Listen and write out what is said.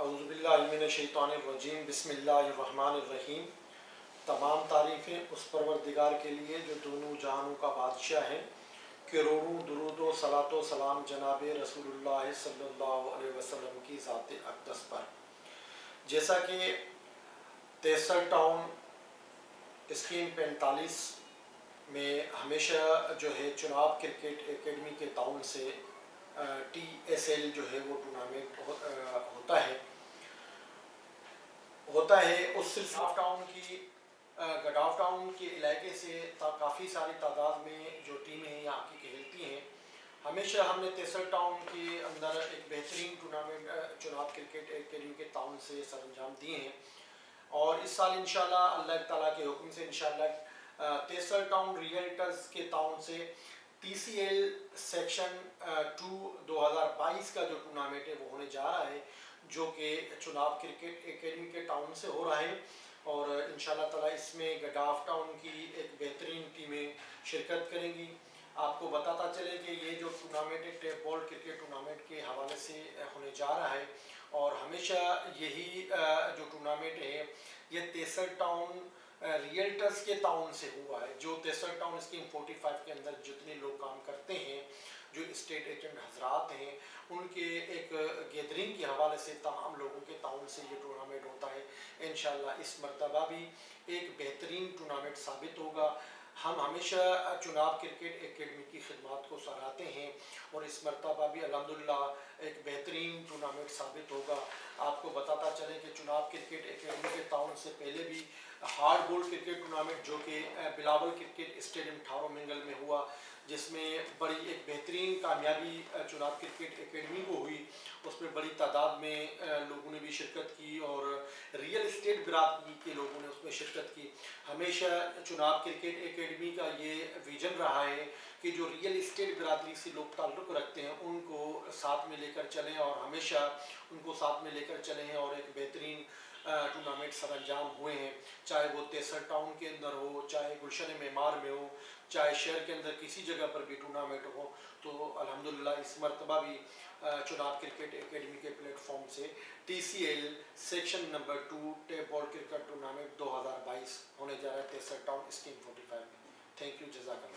اعوذ باللہ من الشیطان الرجیم بسم اللہ الرحمن الرحیم۔ تمام تعریفیں اس پروردگار کے لیے جو دونوں جہانوں کا بادشاہ ہے، کروڑوں درود و صلاۃ و سلام جناب رسول اللہ صلی اللہ علیہ وسلم کی ذات اقدس پر۔ جیسا کہ تیسر ٹاؤن اسکیم 45 میں ہمیشہ جو ہے چناب کرکٹ اکیڈمی کے تعاون سے ٹی ایس ایل جو ہے وہ ٹورنامنٹ ہوتا ہے اس سلسلہ گڈاف ٹاؤن کے علاقے سے کافی ساری تعداد میں جو ٹیمیں یہاں کی کھیلتی ہیں۔ ہمیشہ ہم نے تیسر ٹاؤن کے اندر ایک بہترین ٹورنامنٹ چناب کرکٹ اکیڈمی کے تعاون سے سر انجام دیے ہیں، اور اس سال انشاءاللہ اللہ تعالیٰ کے حکم سے انشاءاللہ تیسر ٹاؤن ریئلٹرز کے تعاون سے ٹی سی ایل سیکشن 2 2022 کا جو ٹورنامنٹ ہے وہ ہونے جا رہا ہے، جو کہ چناب کرکٹ اکیڈمی کے ٹاؤن سے ہو رہا ہے، اور انشاءاللہ تعالیٰ اس میں گڈاف ٹاؤن کی ایک بہترین ٹیمیں شرکت کریں گی۔ آپ کو بتاتا چلے کہ یہ جو ٹورنامنٹ ہے ٹیپ بال کرکٹ ٹورنامنٹ کے حوالے سے ہونے جا رہا ہے، اور ہمیشہ یہی جو ٹورنامنٹ ہے یہ تیسر ٹاؤن ریئلٹرز کے تعاون سے ہوا ہے۔ جو تیسر ٹاؤن اسکیم 45 کے اندر جتنے لوگ کام کرتے ہیں، جو اسٹیٹ ایجنٹ حضرات ہیں، ان کے ایک گیدرنگ کے حوالے سے تمام لوگوں کے تعاون سے یہ ٹورنامنٹ ہوتا ہے۔ انشاءاللہ اس مرتبہ بھی ایک بہترین ٹورنامنٹ ثابت ہوگا۔ ہم ہمیشہ چناب کرکٹ اکیڈمی کی خدمات کو سراہتے ہیں، اور اس مرتبہ بھی الحمدللہ ایک بہترین ٹورنامنٹ ثابت ہوگا۔ آپ کو بتاتا چلیں کہ چناب کرکٹ اکیڈمی کے تعاون سے پہلے بھی ہارڈ بال کرکٹ ٹورنامنٹ جو کہ بلاول کرکٹ اسٹیڈیم ٹھارو منگل میں ہوا، جس میں بڑی ایک بہترین کامیابی چناب کرکٹ اکیڈمی کو ہوئی، اس میں بڑی تعداد میں لوگوں نے بھی شرکت کی، اور ریئل اسٹیٹ برادری کے لوگوں نے اس میں شرکت کی۔ ہمیشہ چناب کرکٹ اکیڈمی کا یہ ویژن رہا ہے کہ جو ریئل اسٹیٹ برادری سے لوگ تعلق رکھتے ہیں ان کو ساتھ میں لے کر چلیں، اور ہمیشہ ان کو ساتھ میں لے کر چلیں ہیں، اور ایک بہترین ٹورنامنٹ سر انجام ہوئے ہیں، چاہے وہ تیسر ٹاؤن کے اندر ہو، چاہے گلشن معمار میں ہو، چاہے شہر کے اندر کسی جگہ پر بھی ٹورنامنٹ ہو۔ تو الحمدللہ اس مرتبہ بھی چناب کرکٹ اکیڈمی کے پلیٹ فارم سے T C L section number 2 tape ball cricket tournament 2022 ہونے جا رہا ہے تیسر ٹاؤن اسکیم 45 میں۔ تھینک یو، جزاک اللہ۔